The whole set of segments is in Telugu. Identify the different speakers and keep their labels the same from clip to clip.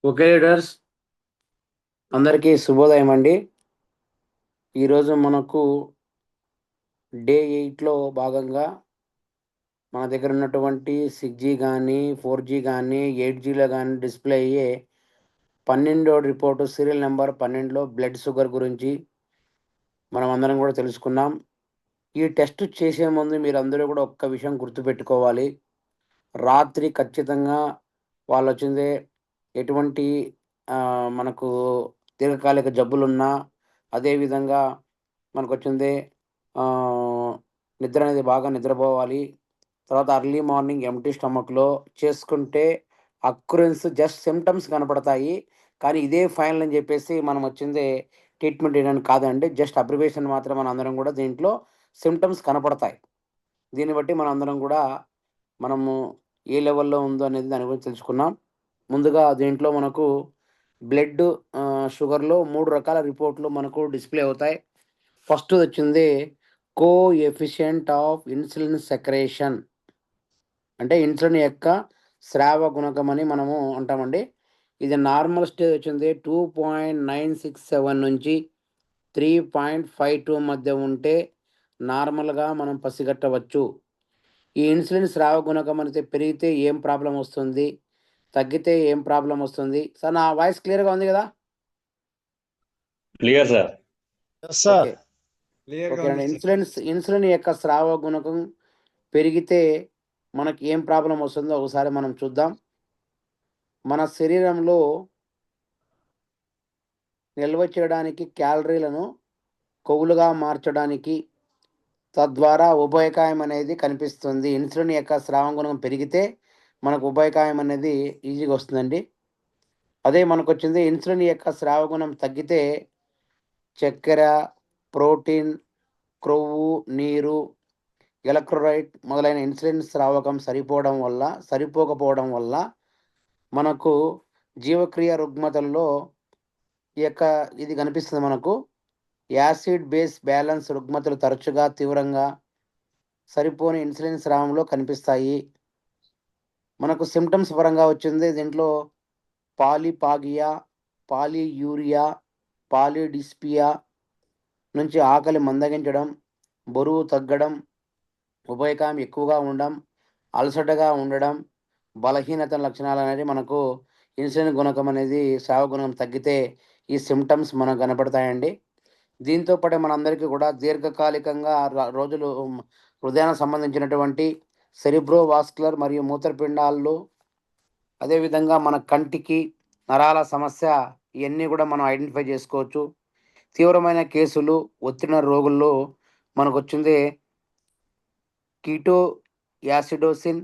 Speaker 1: ఓకే లీడర్స్, అందరికీ శుభోదయం అండి. ఈరోజు మనకు డే 8లో భాగంగా మన దగ్గర ఉన్నటువంటి 6G కానీ 4G కానీ 8Gలో కానీ డిస్ప్లే అయ్యే 12వ రిపోర్టు సీరియల్ నెంబర్ 12లో బ్లడ్ షుగర్ గురించి మనం అందరం కూడా తెలుసుకున్నాం. ఈ టెస్ట్ చేసే ముందు మీరందరూ కూడా ఒక్క విషయం గుర్తుపెట్టుకోవాలి. రాత్రి ఖచ్చితంగా వాళ్ళొచ్చిందే ఎటువంటి మనకు దీర్ఘకాలిక జబ్బులున్నా, అదేవిధంగా మనకొచ్చిందే నిద్ర అనేది బాగా నిద్రపోవాలి. తర్వాత ఎర్లీ మార్నింగ్ ఎంప్టీ స్టమక్‌లో చేసుకుంటే అక్యురెన్స్ జస్ట్ సింప్టమ్స్ కనపడతాయి. కానీ ఇదే ఫైనల్ అని చెప్పేసి మనం వచ్చిందే ట్రీట్మెంట్ చేయడానికి కాదండి. జస్ట్ అబ్రివేషన్ మాత్రం మనందరం కూడా దీంట్లో సింప్టమ్స్ కనపడతాయి. దీన్ని బట్టి మనందరం కూడా మనము ఏ లెవెల్‌లో ఉందో అనేది దాని గురించి తెలుసుకున్నాం. ముందుగా దీంట్లో మనకు బ్లడ్ షుగర్‌లో 3 రకాల రిపోర్ట్‌లు మనకు డిస్‌ప్లే అవుతాయి. ఫస్ట్‌దొచ్చింది కోఎఫిషియంట్ ఆఫ్ ఇన్సులిన్ సెక్రేషన్. అంటే ఇన్సులిన్ యొక్క స్రావ గుణకం అని మనము అంటామండి. ఇది నార్మల్ స్టేజ్ వచ్చింది 2.967 నుంచి 3.52 మధ్య ఉంటే నార్మల్‌గా మనం పసిగట్టవచ్చు. ఈ ఇన్సులిన్ స్రావ గుణకం అనేది పెరిగితే ఏం ప్రాబ్లమ్ వస్తుంది? తగ్గితే ఏం ప్రాబ్లమ్ వస్తుంది? సార్ నా వాయిస్ క్లియర్‌గా ఉంది గదా?
Speaker 2: Clear sir.
Speaker 1: ఓకే.
Speaker 3: క్లియర్‌గా
Speaker 1: ఓకేనండి.
Speaker 3: ఉంది సార్.
Speaker 1: ఇన్సులిన్ యొక్క స్రావ గుణకం పెరిగితే మనకి ఏం ప్రాబ్లమ్ వస్తుందో ఒకసారి మనం చూద్దాం. మన శరీరంలో నిల్వ చేయడానికి క్యాలరీలను కొవ్వులుగా మార్చడానికి తద్వారా ఉబయకాయం అనేది కనిపిస్తుంది. ఇన్సులిన్ యొక్క స్రావ గుణకం పెరిగితే మనకు ఉబయకాయం అనేది ఈజీగా వస్తుందండి. అదే మనకొచ్చింది ఇన్సులిన్ యొక్క స్రావ గుణం తగ్గితే చక్కెర, ప్రోటీన్, క్రొవ్వు, నీరు, ఎలక్ట్రోలైట్ మొదలైన ఇన్సులిన్ స్రావకం సరిపోకపోవడం వల్ల మనకు జీవక్రియ రుగ్మతల్లో ఈ యొక్క ఇది కనిపిస్తుంది మనకు. యాసిడ్ బేస్ బ్యాలెన్స్ రుగ్మతలు తరచుగా తీవ్రంగా సరిపోని ఇన్సులిన్ స్రావంలో కనిపిస్తాయి. మనకు సింప్టమ్స్ పరంగా వచ్చింది దీంట్లో పాలిపాగియా, పాలియూరియా, పాలిడిస్పియా నుంచి ఆకలి మందగించడం, బరువు తగ్గడం, ఉబయకాయం ఎక్కువగా ఉండడం, అలసటగా ఉండడం, బలహీనత లక్షణాలనేవి మనకు ఇన్సులిన్ గుణకం అనేది స్రావ గుణకం తగ్గితే ఈ సింప్టమ్స్ మనకు కనపడతాయండి. దీంతో పాటు మనందరికీ కూడా దీర్ఘకాలికంగా రోజులు హృదయానికి సంబంధించినటువంటి సెరిబ్రోవాస్కులర్ మరియు మూత్రపిండాలు, అదేవిధంగా మన కంటికి నరాల సమస్య ఇవన్నీ కూడా మనం ఐడెంటిఫై చేసుకోవచ్చు. తీవ్రమైన కేసులు, ఒత్తిడిన రోగుల్లో మనకొచ్చింది కీటో యాసిడోసిన్,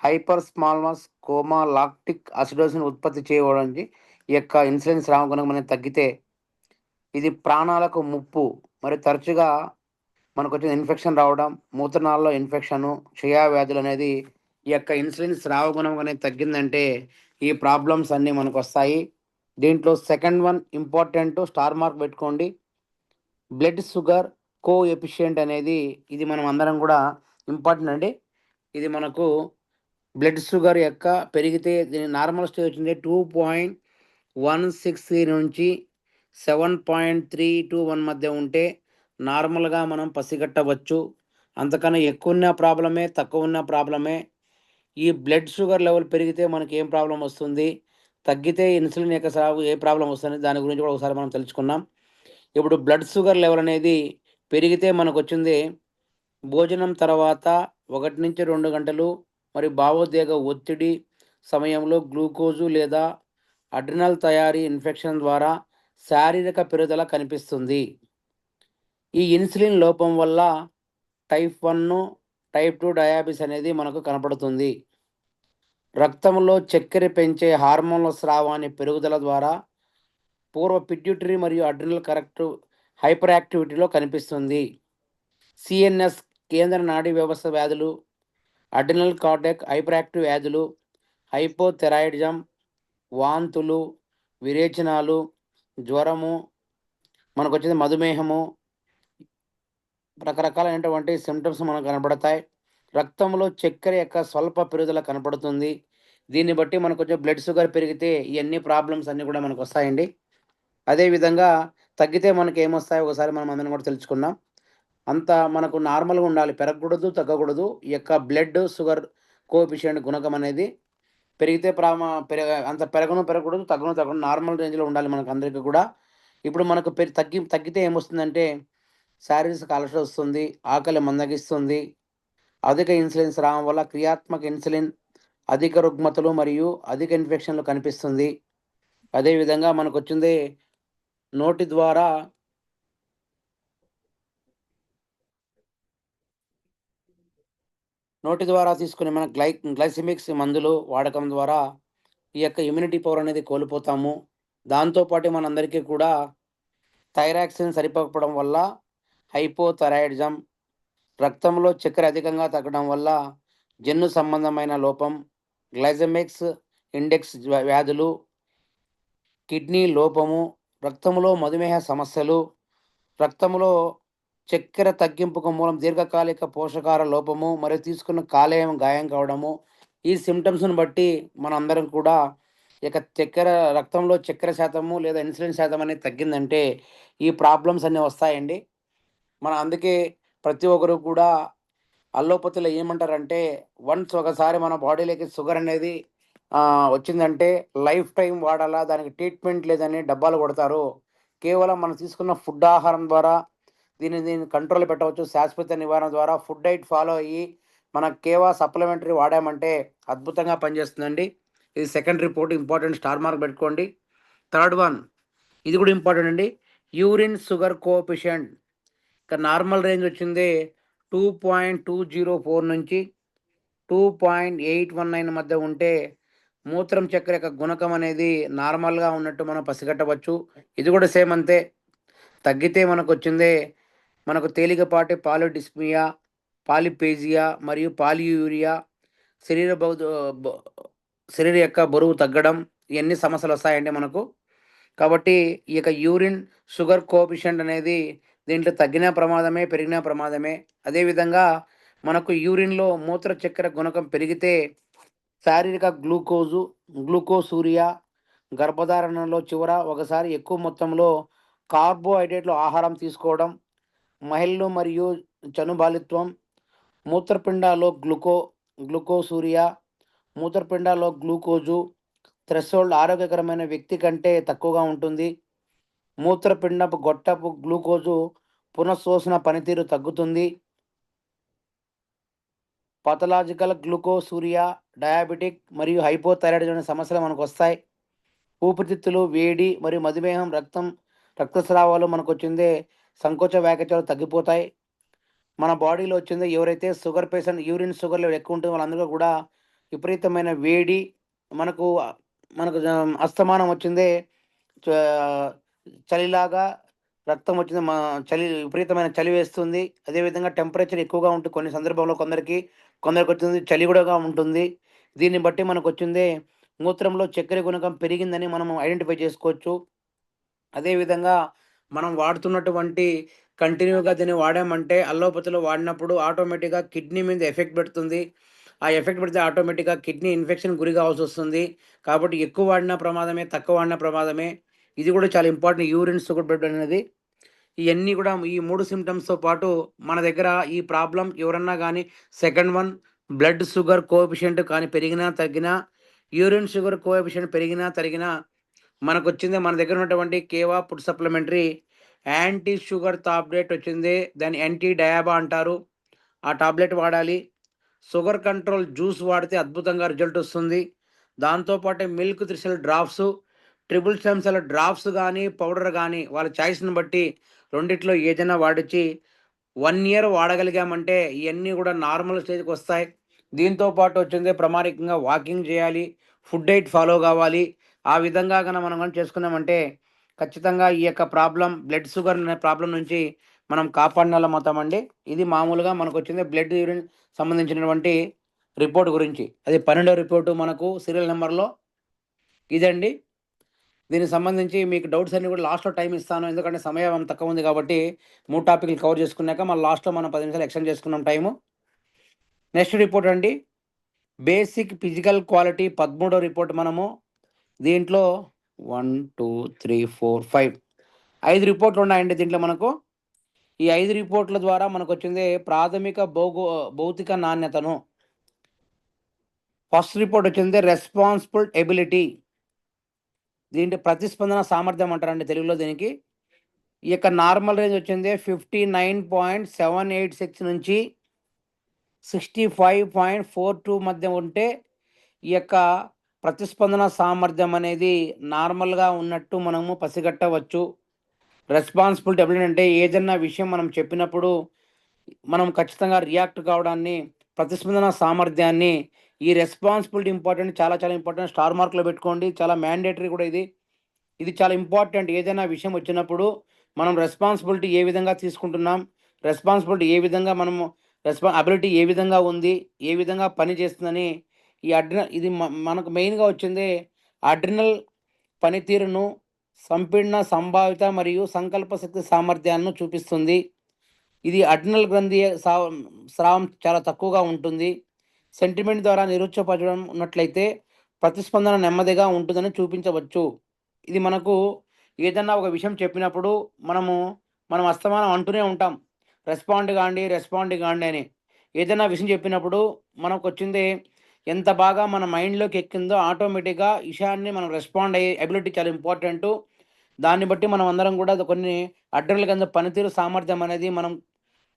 Speaker 1: హైపర్ స్మాల్మస్ కోమా లాక్టిక్ అసిడోసిన్ ఉత్పత్తి చేయడానికి ఈ యొక్క ఇన్సులిన్ స్రావ గుణకం అనేది తగ్గితే ఇది ప్రాణాలకు ముప్పు. మరి తరచుగా మనకొచ్చిన ఇన్ఫెక్షన్ రావడం, మూత్రనాళాల్లో ఇన్ఫెక్షను, క్షయవ్యాధులు అనేది ఈ యొక్క ఇన్సులిన్ స్రావ గుణం అనేది తగ్గిందంటే ఈ ప్రాబ్లమ్స్ అన్నీ మనకొస్తాయి. దీంట్లో second one important star mark పెట్టుకోండి. బ్లడ్ షుగర్ కోఎఫిషియంట్ అనేది ఇది మనం అందరం కూడా ఇంపార్టెంట్ అండి. ఇది మనకు బ్లడ్ షుగర్ యొక్క పెరిగితే దీని నార్మల్ స్టేజ్ వచ్చింది 2.163 నుంచి 7.321 మధ్య ఉంటే నార్మల్‌గా మనం పసిగట్టవచ్చు. అంతకన్నా ఎక్కువ ఉన్న ప్రాబ్లమే, తక్కువ ఉన్న ప్రాబ్లమే. ఈ బ్లడ్ షుగర్ లెవెల్ పెరిగితే మనకి ఏం ప్రాబ్లమ్ వస్తుంది? తగ్గితే ఇన్సులిన్ యొక్క సాగు ఏ ప్రాబ్లమ్ వస్తుంది? దాని గురించి కూడా ఒకసారి మనం తెలుసుకుందాం. ఇప్పుడు బ్లడ్ షుగర్ లెవెల్ అనేది పెరిగితే మనకొచ్చింది భోజనం తర్వాత 1-2 గంటలు మరి భావోద్వేగ ఒత్తిడి సమయంలో గ్లూకోజు లేదా అడ్రినల్ తయారీ ఇన్ఫెక్షన్ ద్వారా శారీరక పెరుగుదల కనిపిస్తుంది. ఈ ఇన్సులిన్ లోపం వల్ల టైప్ 1, టైప్ 2 డయాబెటీస్ అనేది మనకు కనపడుతుంది. రక్తంలో చక్కెర పెంచే హార్మోన్ల స్రావాన్ని పెరుగుదల ద్వారా పూర్వ పిట్యూటరీ మరియు అడ్రినల్ హైపర్ యాక్టివిటీలో కనిపిస్తుంది. సిఎన్ఎస్ కేంద్ర నాడీ వ్యవస్థ వ్యాధులు, అడ్రినల్ కార్డియాక్ హైపర్ యాక్టివ్ వ్యాధులు, హైపోథైరాయిడిజం, వాంతులు, విరేచనాలు, జ్వరము, మనకొచ్చేది మధుమేహము, రకరకాలైనటువంటి సింప్టమ్స్ మనకు కనపడతాయి. రక్తంలో చక్కెర యొక్క స్వల్ప పెరుగుదల కనపడుతుంది. దీన్ని బట్టి మనకు కొంచెం బ్లడ్ షుగర్ పెరిగితే ఇవన్నీ ప్రాబ్లమ్స్ అన్నీ కూడా మనకు వస్తాయండి. అదేవిధంగా తగ్గితే మనకి ఏమొస్తాయో ఒకసారి మనం అందరం కూడా తెలుసుకుందాం. అంత మనకు నార్మల్‌గా ఉండాలి. పెరగకూడదు, తగ్గకూడదు. ఈ యొక్క బ్లడ్ షుగర్ కోఎఫిషియంట్ గుణకం అనేది పెరిగితే అంత పెరగకూడదు, తగ్గను నార్మల్ రేంజ్‌లో ఉండాలి మనకందరికి కూడా. ఇప్పుడు మనకు తగ్గితే ఏమొస్తుందంటే శారీరక అలసట వస్తుంది, ఆకలి మందగిస్తుంది, అధిక ఇన్సులిన్ స్రావం వల్ల క్రియాత్మక ఇన్సులిన్, అధిక రుగ్మతలు మరియు అధిక ఇన్ఫెక్షన్‌లు కనిపిస్తుంది. అదేవిధంగా మనకొచ్చింది నోటి ద్వారా తీసుకునే మన గ్లైసెమిక్స్ మందులు వాడకం ద్వారా ఈ యొక్క ఇమ్యూనిటీ పవర్ అనేది కోల్పోతాము. దాంతో పాటు మనందరికీ కూడా థైరాక్సిన్ సరిపోకపోవడం వల్ల హైపోథైరాయిడిజం, రక్తంలో చక్కెర అధికంగా తగ్గడం వల్ల జన్యు సంబంధమైన లోపం, గ్లైసెమిక్స్ ఇండెక్స్ వ్యాధులు, కిడ్నీ లోపము, రక్తంలో మధుమేహ సమస్యలు, రక్తంలో చక్కెర తగ్గింపుకు మూలం దీర్ఘకాలిక పోషకాహార లోపము మరియు తీసుకున్న కాలేయం గాయం కావడము. ఈ సిమ్టమ్స్‌ని బట్టి మనందరం కూడా ఇక రక్తంలో చక్కెర శాతము లేదా ఇన్సులిన్ శాతం అనేది తగ్గిందంటే ఈ ప్రాబ్లమ్స్ అన్నీ వస్తాయండి. అందుకే ప్రతి ఒక్కరు కూడా అల్లోపతిలో ఏమంటారంటే వన్స్ ఒకసారి మన బాడీలోకి షుగర్ అనేది వచ్చిందంటే లైఫ్ టైం వాడాలా, దానికి ట్రీట్మెంట్ లేదని డబ్బాలు కొడతారు. కేవలం మనం తీసుకున్న ఫుడ్ ఆహారం ద్వారా దీన్ని కంట్రోల్‌లో పెట్టవచ్చు. శాశ్వత నివారణ ద్వారా ఫుడ్ డైట్ ఫాలో అయ్యి మన కేవా సప్లిమెంటరీ వాడామంటే అద్భుతంగా పనిచేస్తుందండి. ఇది second report important star mark పెట్టుకోండి. థర్డ్ వన్ ఇది కూడా ఇంపార్టెంట్ అండి. యూరిన్ షుగర్ కోఎఫిషియంట్ ఇక నార్మల్ రేంజ్ వచ్చింది 2.204 నుంచి 2.819 మధ్య ఉంటే మూత్రం చక్కెర యొక్క గుణకం అనేది నార్మల్‌గా ఉన్నట్టు మనం పసిగట్టవచ్చు. ఇది కూడా సేమ్ అంతే. తగ్గితే మనకు తేలికపాటి పాలిడిస్మియా, పాలిపేజియా మరియు పాలియూరియా, శరీర బౌధ బ శరీరం యొక్క బరువు తగ్గడం ఇయన్నీ సమస్యలొస్తాయండి మనకు. కాబట్టి ఈ యొక్క యూరిన్ షుగర్ కోఎఫిషియంట్ అనేది దీంట్లో తగ్గినా ప్రమాదమే, పెరిగినా ప్రమాదమే. అదేవిధంగా మనకు యూరిన్‌లో మూత్ర చక్కెర గుణకం పెరిగితే శారీరక గ్లూకోసూరియా, గర్భధారణలో ఒకసారి ఎక్కువ మొత్తంలో కార్బోహైడ్రేట్‌లు ఆహారం తీసుకోవడం, మహిళలు మరియు చనుబాలిత్వం, మూత్రపిండాల్లో గ్లూకోసూరియా, మూత్రపిండాల్లో గ్లూకోజు థ్రెషోల్డ్ ఆరోగ్యకరమైన వ్యక్తి కంటే తక్కువగా ఉంటుంది. మూత్రపిండపు గొట్టపు గ్లూకోజు పునఃశోషణ పనితీరు తగ్గుతుంది. పాథలాజికల్ గ్లూకోసూరియా, డయాబెటిక్ మరియు హైపోథైరాయిడిజం అనే సమస్యలు మనకొస్తాయి. ఊపిరితిత్తులు, వేడి మరియు మధుమేహం, రక్తస్రావాలు సంకోచ వ్యాకోచాలు తగ్గిపోతాయి. మన బాడీలో ఎవరైతే sugar patient urine sugar level ఎక్కువ ఉంటుందో వాళ్ళందరూ కూడా విపరీతమైన వేడి మనకు మనకు అస్తమానం చలిలాగా రక్తం విపరీతమైన చలి వేస్తుంది. అదేవిధంగా టెంపరేచర్ ఎక్కువగా ఉంటుంది కొన్ని సందర్భంలో కొందరికి చలి కూడా ఉంటుంది. దీన్ని బట్టి మూత్రంలో చక్కెర గుణకం పెరిగిందని మనం ఐడెంటిఫై చేసుకోవచ్చు. అదేవిధంగా మనం వాడుతున్నటువంటి కంటిన్యూగా దీన్ని వాడామంటే అల్లోపతిలో వాడినప్పుడు ఆటోమేటిక్‌గా కిడ్నీ మీద ఎఫెక్ట్ పెడుతుంది. ఆ ఎఫెక్ట్ పెడితే ఆటోమేటిక్‌గా కిడ్నీ ఇన్ఫెక్షన్ గురి కావాల్సొస్తుంది. కాబట్టి ఎక్కువ వాడినా ప్రమాదమే, తక్కువ వాడినా ప్రమాదమే. ఇది కూడా చాలా ఇంపార్టెంట్ యూరిన్ షుగర్ బ్లడ్ అనేది. ఇయన్నీ కూడా ఈ 3 సింప్టమ్స్‌తో పాటు మన దగ్గర ఈ ప్రాబ్లమ్ ఎవరన్నా గానీ second one blood sugar coefficient కానీ పెరిగినా, తగ్గినా యూరిన్ షుగర్ కోఎఫిషియంట్ పెరిగినా, తరిగినా మన దగ్గర ఉన్నటువంటి Keva food supplementary anti sugar tablet వచ్చింది. దాన్ని యాంటీ డయాబా అంటారు. ఆ టాబ్లెట్ వాడాలి. షుగర్ కంట్రోల్ జ్యూస్ వాడితే అద్భుతంగా రిజల్ట్ వస్తుంది. దాంతో పాటు milk thistle drops, triple stem cell drops గానీ, పౌడర్ గానీ వాళ్ళ చాయిస్‌ని బట్టి రెండిట్లో ఏదైనా వాడిచ్చి 1 ఇయర్ వాడగలిగామంటే ఇయన్నీ కూడా నార్మల్ స్టేజ్‌కొస్తాయి. దీంతో పాటు ప్రామాణికంగా వాకింగ్ చేయాలి. ఫుడ్ డైట్ ఫాలో కావాలి. ఆ విధంగా మనం చేసుకున్నామంటే ఖచ్చితంగా ఈ యొక్క బ్లడ్ షుగర్ అనే ప్రాబ్లమ్ నుంచి మనం కాపాడినోళ్ళమవుతామండి. ఇది మామూలుగా మనకొచ్చింది బ్లడ్ యూరిన్ సంబంధించినటువంటి రిపోర్ట్ గురించి. అది 12వ రిపోర్టు మనకు సీరియల్ నంబర్‌లో ఇదండి. దీనికి సంబంధించి మీకు డౌట్స్ అన్నీ కూడా లాస్ట్‌లో టైమ్ ఇస్తాను. ఎందుకంటే సమయం తక్కువ ఉంది కాబట్టి 3 టాపిక్‌లు కవర్ చేసుకున్నాక మళ్ళీ లాస్ట్‌లో మనం 10 నిమిషాలు ఎక్స్‌టెండ్ చేసుకున్నాం టైము. నెక్స్ట్ రిపోర్ట్ అండి. బేసిక్ ఫిజికల్ క్వాలిటీ 13వ రిపోర్ట్ మనము దీంట్లో 1, 2, 3, 4, 5 5 రిపోర్ట్లు ఉన్నాయండి దీంట్లో మనకు. ఈ 5 రిపోర్ట్ల ద్వారా మనకొచ్చింది ప్రాథమిక భౌతిక నాణ్యతను. ఫస్ట్ రిపోర్ట్ వచ్చింది రెస్పాన్సిబుల్ ఎబిలిటీ. దీంట్లో ప్రతిస్పందన సామర్థ్యం అంటారండి తెలుగులో దీనికి. ఈ యొక్క నార్మల్ రేంజ్ వచ్చింది 59.786 నుంచి 65.42 మధ్య ఉంటే ఈ యొక్క ప్రతిస్పందన సామర్థ్యం అనేది నార్మల్గా ఉన్నట్టు మనము పసిగట్టవచ్చు. రెస్పాన్సిబిలిటీ ఎబిలిటీ అంటే ఏదన్నా విషయం మనం చెప్పినప్పుడు మనం ఖచ్చితంగా రియాక్ట్ కావడాన్ని, ప్రతిస్పందన సామర్థ్యాన్ని, ఈ రెస్పాన్సిబిలిటీ ఇంపార్టెంట్, చాలా చాలా ఇంపార్టెంట్. స్టార్ మార్క్లో పెట్టుకోండి, చాలా మ్యాండేటరీ కూడా ఇది. ఇది చాలా ఇంపార్టెంట్. ఏదైనా విషయం వచ్చినప్పుడు మనం రెస్పాన్సిబిలిటీ ఏ విధంగా తీసుకుంటున్నాం, రెస్పాన్సిబిలిటీ ఏ విధంగా మనము అబిలిటీ ఏ విధంగా ఉంది, ఏ విధంగా పని చేస్తుందని ఈ ఇది మనకు మెయిన్గా వచ్చింది అడ్రినల్ పనితీరును, సంపీడన సంభావిత మరియు సంకల్ప శక్తి సామర్థ్యాలను చూపిస్తుంది. ఇది అడ్రినల్ గ్రంథి స్రావం చాలా తక్కువగా ఉంటుంది. సెంటిమెంట్ ద్వారా నిరుత్సాహపరచడం ఉన్నట్లయితే ప్రతిస్పందన నెమ్మదిగా ఉంటుందని చూపించవచ్చు. ఇది మనకు ఏదన్నా ఒక విషయం చెప్పినప్పుడు మనం అస్తమానం అంటూనే ఉంటాం, రెస్పాండ్ కాండి అని. ఏదైనా విషయం చెప్పినప్పుడు మనకు వచ్చింది ఎంత బాగా మన మైండ్లోకి ఎక్కిందో ఆటోమేటిక్గా విషయాన్ని మనం రెస్పాండ్ అయ్యే ఎబిలిటీ చాలా ఇంపార్టెంటు. దాన్ని బట్టి మనం అందరం కూడా కొన్ని అడ్రినల్ కింద పనితీరు సామర్థ్యం అనేది మనం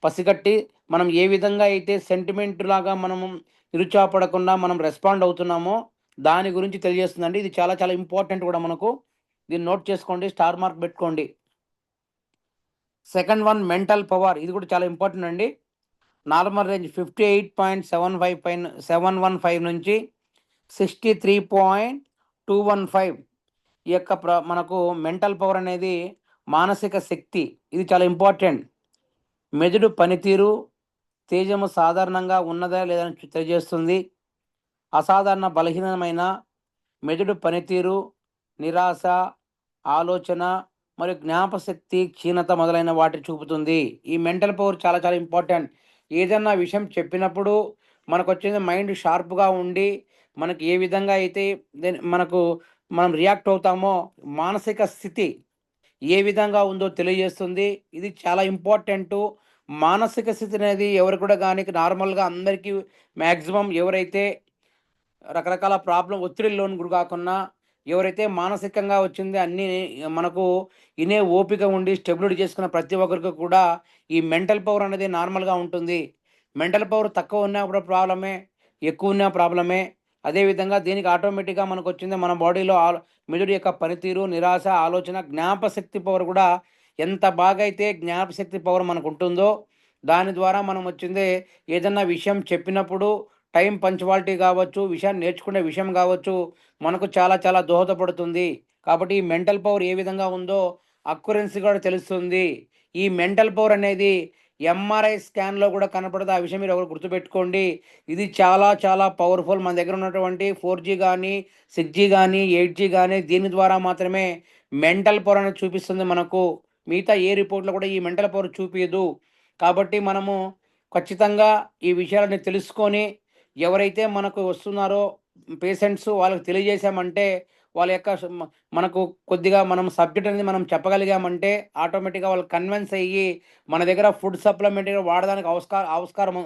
Speaker 1: పసిగట్టి మనం ఏ విధంగా అయితే సెంటిమెంట్ లాగా మనము నిరుత్సాహపడకుండా మనం రెస్పాండ్ అవుతున్నామో దాని గురించి తెలియజేస్తుందండి. ఇది చాలా చాలా ఇంపార్టెంట్ కూడా మనకు. దీన్ని నోట్ చేసుకోండి, స్టార్ మార్క్ పెట్టుకోండి. Second one mental power. ఇది కూడా చాలా ఇంపార్టెంట్ అండి. నార్మల్ రేంజ్ 58.715 నుంచి 63.215. ఈ యొక్క మనకు మెంటల్ పవర్ అనేది మానసిక శక్తి. ఇది చాలా ఇంపార్టెంట్. మెదడు పనితీరు తేజము సాధారణంగా ఉన్నదా లేదని తెలియజేస్తుంది. అసాధారణ బలహీనమైన మెదడు పనితీరు, నిరాశ, ఆలోచన మరియు జ్ఞాపశక్తి క్షీణత మొదలైన వాటి చూపుతుంది. ఈ మెంటల్ పవర్ చాలా చాలా ఇంపార్టెంట్. ఏదన్నా విషయం చెప్పినప్పుడు మనకు వచ్చేది మైండ్ షార్ప్గా ఉండి మనకి ఏ విధంగా అయితే మనం రియాక్ట్ అవుతామో మానసిక స్థితి ఏ విధంగా ఉందో తెలియజేస్తుంది. ఇది చాలా ఇంపార్టెంటు. మానసిక స్థితి అనేది ఎవరు కూడా కానీ నార్మల్గా అందరికీ మ్యాక్సిమం ఎవరైతే రకరకాల ఒత్తిడికి లోను గురి కాకుండా ఎవరైతే మానసికంగా వచ్చింది అన్నీ మనకు ఇనే ఓపిక ఉండి స్టెబిలిటీ చేసుకున్న ప్రతి ఒక్కరికి కూడా ఈ మెంటల్ పవర్ అనేది నార్మల్గా ఉంటుంది. మెంటల్ పవర్ తక్కువ ఉన్నప్పుడు ప్రాబ్లమే, ఎక్కువ ఉన్న ప్రాబ్లమే. అదేవిధంగా దీనికి ఆటోమేటిక్గా మనకు వచ్చింది మన బాడీలో మెదడు యొక్క పనితీరు, నిరాశ, ఆలోచన, జ్ఞాపశక్తి పవర్ కూడా ఎంత బాగా అయితే జ్ఞాపశక్తి పవర్ మనకు ఉంటుందో దాని ద్వారా మనం వచ్చింది ఏదన్నా విషయం చెప్పినప్పుడు టైం పంచువాలిటీ కావచ్చు, విషయాన్ని నేర్చుకునే విషయం కావచ్చు, మనకు చాలా చాలా దోహదపడుతుంది. కాబట్టి ఈ మెంటల్ పవర్ ఏ విధంగా ఉందో అక్యురెన్సీ కూడా తెలుస్తుంది. ఈ మెంటల్ పవర్ అనేది ఎంఆర్ఐ స్కాన్లో కూడా కనపడదు. ఆ విషయం మీరు ఎవరు గుర్తుపెట్టుకోండి. ఇది చాలా చాలా పవర్ఫుల్. మన దగ్గర ఉన్నటువంటి 4G కానీ 6G కానీ 8G కానీ దీని ద్వారా మాత్రమే మెంటల్ పవర్ అనేది చూపిస్తుంది మనకు. మిగతా ఏ రిపోర్ట్లో కూడా ఈ మెంటల్ పవర్ చూపించదు. కాబట్టి మనము ఖచ్చితంగా ఈ విషయాలని తెలుసుకొని ఎవరైతే మనకు వస్తున్నారో పేషెంట్స్ వాళ్ళకి తెలియజేశామంటే వాళ్ళ యొక్క మనకు కొద్దిగా మనం సబ్జెక్ట్ అనేది మనం చెప్పగలిగామంటే ఆటోమేటిక్గా వాళ్ళు కన్విన్స్ అయ్యి మన దగ్గర ఫుడ్ సప్లిమెంటరీ వాడడానికి ఆస్కారం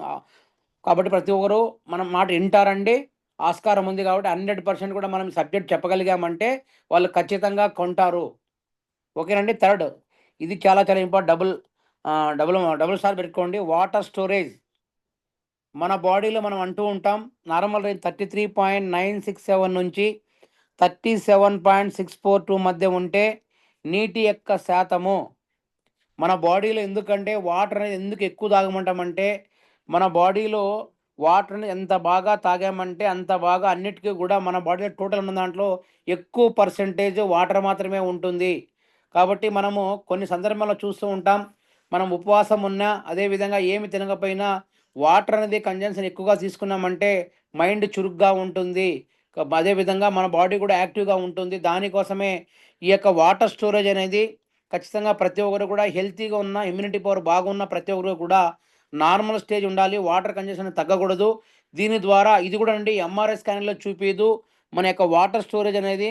Speaker 1: కాబట్టి ప్రతి ఒక్కరు మనం మాట వింటారండి. ఆస్కారం ఉంది కాబట్టి 100% కూడా మనం సబ్జెక్ట్ చెప్పగలిగామంటే వాళ్ళు ఖచ్చితంగా కొంటారు. ఓకేనండి. థర్డ్ ఇది చాలా చాలా ఇంపార్టెంట్. డబుల్ స్టార్ పెట్టుకోండి. Water storage. మన బాడీలో మనం అంటూ ఉంటాం నార్మల్ రేంజ్ 33.967 నుంచి 37.642 మధ్య ఉంటే నీటి యొక్క శాతము మన బాడీలో, ఎందుకంటే వాటర్ అనేది ఎందుకు ఎక్కువ తాగమంటామంటే మన బాడీలో వాటర్ని ఎంత బాగా తాగామంటే అంత బాగా అన్నిటికీ కూడా మన బాడీలో టోటల్ ఉన్న దాంట్లో ఎక్కువ పర్సెంటేజ్ వాటర్ మాత్రమే ఉంటుంది. కాబట్టి మనము కొన్ని సందర్భాల్లో చూస్తూ ఉంటాం, మనం ఉపవాసం ఉన్నా అదేవిధంగా ఏమి తినకపోయినా వాటర్ అనేది కన్జంప్షన్ ఎక్కువగా తీసుకున్నామంటే మైండ్ చురుగ్గా ఉంటుంది. అదేవిధంగా మన బాడీ కూడా యాక్టివ్గా ఉంటుంది. దానికోసమే ఈ యొక్క వాటర్ స్టోరేజ్ అనేది ఖచ్చితంగా ప్రతి ఒక్కరు కూడా హెల్తీగా ఉన్న, ఇమ్యూనిటీ పవర్ బాగున్న ప్రతి ఒక్కరు కూడా నార్మల్ స్టేజ్ ఉండాలి. వాటర్ కన్జంప్షన్ తగ్గకూడదు. దీని ద్వారా ఇది కూడా అండి ఎంఆర్ఐ స్కానింగ్‌లో చూపియదు. మన యొక్క వాటర్ స్టోరేజ్ అనేది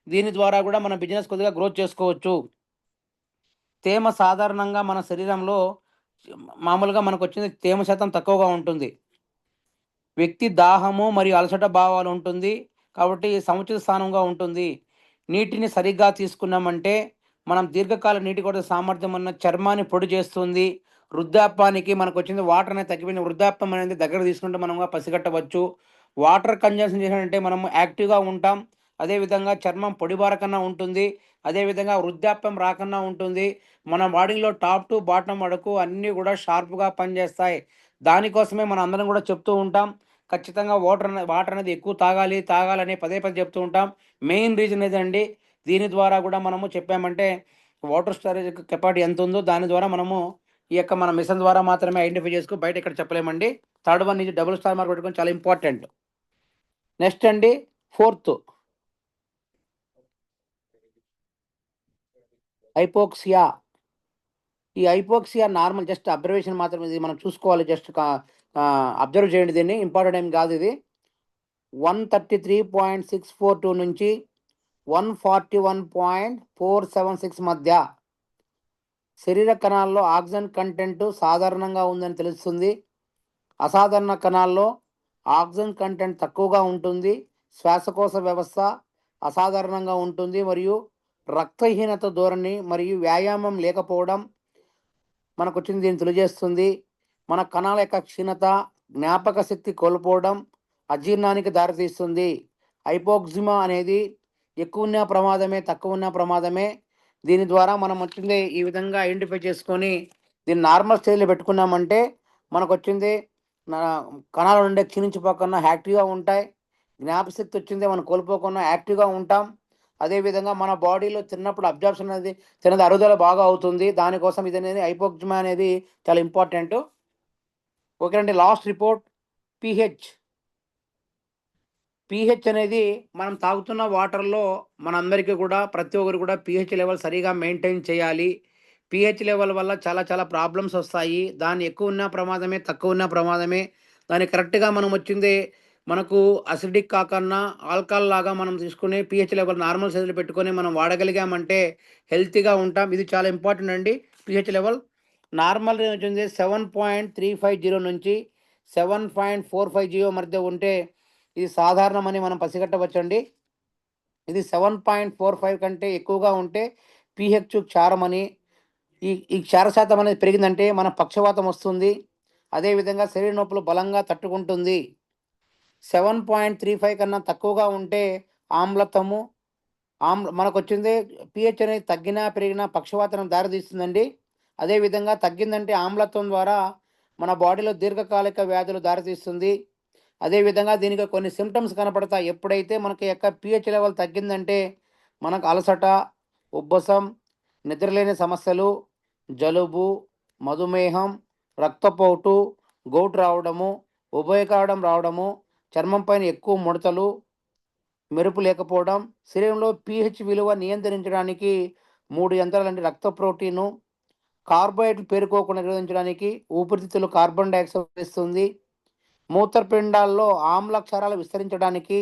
Speaker 1: దీని ద్వారా కూడా మన బిజినెస్ కొద్దిగా గ్రోత్ చేసుకోవచ్చు. తేమ సాధారణంగా మన శరీరంలో మామూలుగా మనకొచ్చింది తేమ శాతం తక్కువగా ఉంటుంది. వ్యక్తి దాహము మరియు అలసట భావాలు ఉంటుంది. కాబట్టి సముచిత స్థానంగా ఉంటుంది. నీటిని సరిగ్గా తీసుకున్నామంటే మనం దీర్ఘకాల నీటి కొరత సామర్థ్యం ఉన్న చర్మాన్ని పొడి చేస్తుంది. వృద్ధాప్యానికి మనకొచ్చింది వాటర్ అనేది తగ్గిపోయింది. వృద్ధాప్యం అనేది దగ్గరకు తీసుకుంటే మనముగా పసిగట్టవచ్చు. వాటర్ కన్జంప్షన్ చేసినట్టంటే మనం యాక్టివ్‌గా ఉంటాం. అదేవిధంగా చర్మం పొడిబారకన్నా ఉంటుంది. అదేవిధంగా వృద్ధాప్యం రాకుండా ఉంటుంది. మన బాడీలో టాప్ టు బాటమ్ వరకు అన్నీ కూడా షార్ప్‌గా పనిచేస్తాయి. దానికోసమే మనం అందరం కూడా చెప్తూ ఉంటాం. ఖచ్చితంగా వాటర్ అనేది ఎక్కువ తాగాలి, తాగాలని పదే పదే చెప్తూ ఉంటాం. మెయిన్ రీజన్ ఇదండి. దీని ద్వారా కూడా మనము చెప్పామంటే వాటర్ స్టోరేజ్ కెపాసిటీ ఎంతుందో దాని ద్వారా మనము ఈ యొక్క మన మిషన్ ద్వారా మాత్రమే ఐడెంటిఫై చేసుకో బయట ఎక్కడ చెప్పలేమండి. థర్డ్ వన్ ఇది డబుల్ స్టార్ మార్క్ పెట్టుకొని చాలా ఇంపార్టెంట్. నెక్స్ట్ అండి ఫోర్త్ హైపోక్సియా. ఈ హైపోక్సియా నార్మల్ జస్ట్ అబ్జర్వేషన్ మాత్రమే ఇది మనం చూసుకోవాలి. జస్ట్ అబ్జర్వ్ చేయండి దీన్ని. ఇంపార్టెంట్ ఏం కాదు ఇది. 133.642 నుంచి 141.476 మధ్య శరీర కణాల్లో ఆక్సిజన్ కంటెంట్ సాధారణంగా ఉందని తెలుస్తుంది. అసాధారణ కణాల్లో ఆక్సిజన్ కంటెంట్ తక్కువగా ఉంటుంది. శ్వాసకోశ వ్యవస్థ అసాధారణంగా ఉంటుంది మరియు రక్తహీనత ధోరణి మరియు వ్యాయామం లేకపోవడం మనకొచ్చింది దీన్ని తెలియజేస్తుంది. మన కణాల యొక్క క్షీణత, జ్ఞాపక శక్తి కోల్పోవడం, అజీర్ణానికి దారితీస్తుంది. హైపోక్సిమా అనేది ఎక్కువున్నా ప్రమాదమే, తక్కువున్నా ప్రమాదమే. దీని ద్వారా మనం వచ్చింది ఈ విధంగా ఐడెంటిఫై చేసుకొని దీన్ని నార్మల్ స్టేజ్‌లో పెట్టుకున్నామంటే మనకొచ్చింది నా కణాల నుండి క్షీణించిపోకుండా యాక్టివ్‌గా ఉంటాయి. జ్ఞాపకశక్తి వచ్చింది మనం కోల్పోకుండా యాక్టివ్‌గా ఉంటాం. అదేవిధంగా మన బాడీలో తిన్నప్పుడు అబ్జార్ప్షన్ అనేది తినది అరుగుదల బాగా అవుతుంది. దానికోసం ఇదనేది హైపోక్సిమా అనేది చాలా ఇంపార్టెంటు. ఓకేనండి. Last report pH. పీహెచ్ అనేది మనం తాగుతున్న వాటర్‌లో మనందరికీ కూడా ప్రతి ఒక్కరు కూడా పీహెచ్ లెవెల్ సరిగ్గా మెయింటైన్ చేయాలి. పీహెచ్ లెవెల్ వల్ల చాలా చాలా ప్రాబ్లమ్స్ వస్తాయి. దాన్ని ఎక్కువున్నా ప్రమాదమే, తక్కువున్నా ప్రమాదమే. దాన్ని కరెక్ట్‌గా మనం వచ్చింది మనకు అసిడిక్ కాకన్నా ఆల్కహాల్ లాగా మనం తీసుకొని పీహెచ్ లెవెల్ నార్మల్ సైజ్‌లో పెట్టుకొని మనం వాడగలిగామంటే హెల్తీగా ఉంటాం. ఇది చాలా ఇంపార్టెంట్ అండి. పీహెచ్ లెవెల్ నార్మల్ రేంజ్ వచ్చింది 7.350 నుంచి 7.450 మధ్య ఉంటే ఇది సాధారణమని మనం పసిగట్టవచ్చండి. ఇది 7.45 కంటే ఎక్కువగా ఉంటే పీహెచ్ క్షారమని. ఈ క్షార శాతం అనేది పెరిగిందంటే మన పక్షవాతం వస్తుంది. అదేవిధంగా శరీర నొప్పులు బలంగా తట్టుకుంటుంది. 7.35 కన్నా తక్కువగా ఉంటే ఆమ్లత్వము మనకొచ్చింది పీహెచ్ అనేది తగ్గినా, పెరిగినా పక్షవాతానికి దారితీస్తుందండి. అదేవిధంగా తగ్గిందంటే ఆమ్లత్వం ద్వారా మన బాడీలో దీర్ఘకాలిక వ్యాధులు దారితీస్తుంది. అదేవిధంగా దీనికి కొన్ని సింప్టమ్స్ కనపడతాయి. ఎప్పుడైతే మనకి యొక్క పీహెచ్ లెవెల్ తగ్గిందంటే మనకు అలసట, ఉబ్బసం, నిద్రలేని సమస్యలు, జలుబు, మధుమేహం, రక్తపోటు, గౌటు రావడము, ఉభయకాడం రావడము, చర్మం పైన ఎక్కువ ముడతలు, మెరుపు లేకపోవడం, శరీరంలో పీహెచ్ విలువ నియంత్రించడానికి 3 యంత్రాలండి. రక్త ప్రోటీను, కార్బోహైడ్రేట్లు పేరుకోకుండా నిరోధించడానికి ఊపిరితిత్తులు కార్బన్ డయాక్సైడ్ ఇస్తుంది. మూత్రపిండాల్లో ఆమ్ల క్షారాలు విస్తరించడానికి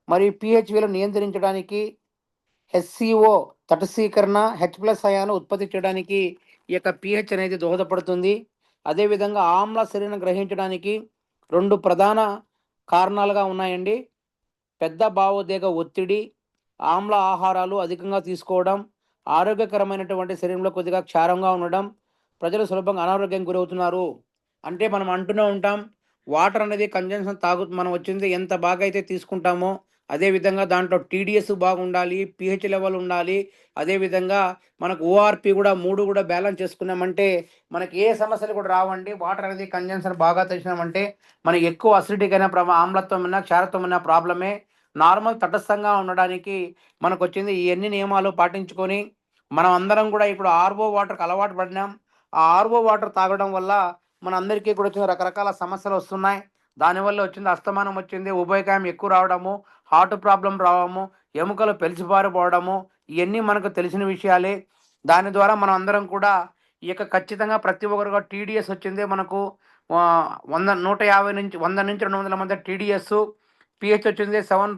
Speaker 1: మరియు పీహెచ్ విలువ నియంత్రించడానికి హెచ్సిఓ తటస్థీకరణ హెచ్+ అయాను ఉత్పత్తి చేయడానికి ఈ యొక్క పీహెచ్ అనేది దోహదపడుతుంది. అదేవిధంగా ఆమ్ల శరీరం గ్రహించడానికి 2 ప్రధాన కారణాలుగా ఉన్నాయండి. పెద్ద భావోద్వేగ ఒత్తిడి, ఆమ్ల ఆహారాలు అధికంగా తీసుకోవడం, ఆరోగ్యకరమైనటువంటి శరీరంలో కొద్దిగా క్షారంగా ఉండడం, ప్రజలు సులభంగా అనారోగ్యానికి గురవుతున్నారు. అంటే మనం అంటూనే ఉంటాం, వాటర్ అనేది కన్జంప్షన్ మనం వచ్చింది ఎంత బాగా అయితే తీసుకుంటామో, అదే విధంగా దాంట్లో టీడీఎస్ బాగుండాలి, పీహెచ్ లెవెల్ ఉండాలి. అదేవిధంగా మనకు ఓఆర్‌పీ కూడా 3 కూడా బ్యాలెన్స్ చేసుకున్నామంటే, మనకి ఏ సమస్యలు కూడా రావండి. వాటర్ అనేది కన్జంప్షన్ బాగా తెచ్చినామంటే, మనకి ఎక్కువ అసిడిటీ అయినా ఆమ్లత్వం ఉన్నా, క్షారత్వం ఉన్నా ప్రాబ్లమే. నార్మల్ తటస్థంగా ఉండడానికి మనకొచ్చింది ఈ అన్ని నియమాలు పాటించుకొని, మనం అందరం కూడా ఇప్పుడు ఆర్‌ఓ వాటర్‌కి అలవాటు పడినాం. ఆ ఆర్‌ఓ వాటర్ తాగడం వల్ల మనందరికీ కూడా వచ్చిన రకరకాల సమస్యలు వస్తున్నాయి. దానివల్ల వచ్చింది అస్తమానం వచ్చింది, ఉబకాయం ఎక్కువ రావడము, హార్ట్ ప్రాబ్లమ్ రావడము, ఎముకలు పెలిసిపారిపోవడము, ఇయన్నీ మనకు తెలిసిన విషయాలే. దాని ద్వారా మనం అందరం కూడా ఈ యొక్క ఖచ్చితంగా ప్రతి ఒక్కరు కూడా టీడీఎస్ వచ్చింది మనకు. 150 నుంచి 100-200 మధ్య టీడీఎస్, పీహెచ్ వచ్చింది 7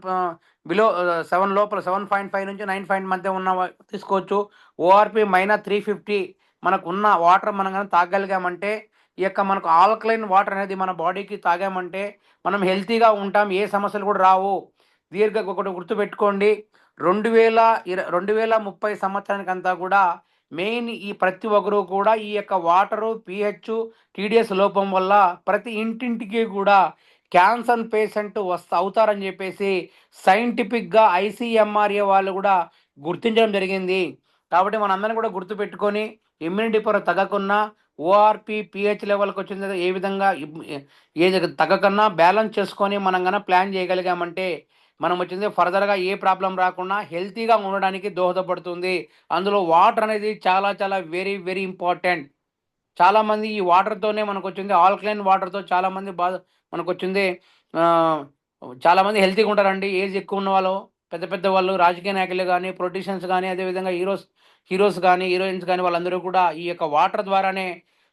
Speaker 1: బిలో 7 లోపల 7.5 నుంచి 9 మధ్య ఉన్న తీసుకోవచ్చు. ఓఆర్పి -350 మనకు ఉన్న వాటర్ మనం కానీ తాగలిగామంటే ఈ యొక్క మనకు ఆల్కలైన్ వాటర్ అనేది మన బాడీకి తాగామంటే మనం హెల్తీగా ఉంటాం, ఏ సమస్యలు కూడా రావు. ఒకటి గుర్తుపెట్టుకోండి, 2030 సంవత్సరానికంతా కూడా మెయిన్ ఈ ప్రతి ఒక్కరు కూడా ఈ యొక్క వాటరు, పీహెచ్, టీడీఎస్ లోపం వల్ల ప్రతి ఇంటింటికి కూడా క్యాన్సర్ పేషెంట్ అవుతారని చెప్పేసి సైంటిఫిక్గా ఐసీఎంఆర్ఏ వాళ్ళు కూడా గుర్తించడం జరిగింది. కాబట్టి మనందరం కూడా గుర్తుపెట్టుకొని ఇమ్యూనిటీ పవర్ తగ్గకున్నా ఓఆర్పి, పిహెచ్ లెవెల్కి వచ్చింది ఏ విధంగా ఏది తగ్గకన్నా బ్యాలెన్స్ చేసుకొని మనం కన్నా ప్లాన్ చేయగలిగామంటే మనం వచ్చింది ఫర్దర్గా ఏ ప్రాబ్లం రాకుండా హెల్తీగా ఉండడానికి దోహదపడుతుంది. అందులో వాటర్ అనేది చాలా చాలా వెరీ వెరీ ఇంపార్టెంట్. చాలామంది ఈ వాటర్తోనే మనకు వచ్చింది ఆల్కలైన్ వాటర్తో చాలామంది మనకు వచ్చింది చాలామంది హెల్తీగా ఉంటారండి. ఏజ్ ఎక్కువ ఉన్న వాళ్ళు, పెద్ద పెద్ద వాళ్ళు, రాజకీయ నాయకులు కానీ, పొలిటీషియన్స్ కానీ, అదేవిధంగా హీరోస్ కానీ, హీరోయిన్స్ కానీ వాళ్ళందరూ కూడా ఈ యొక్క వాటర్ ద్వారానే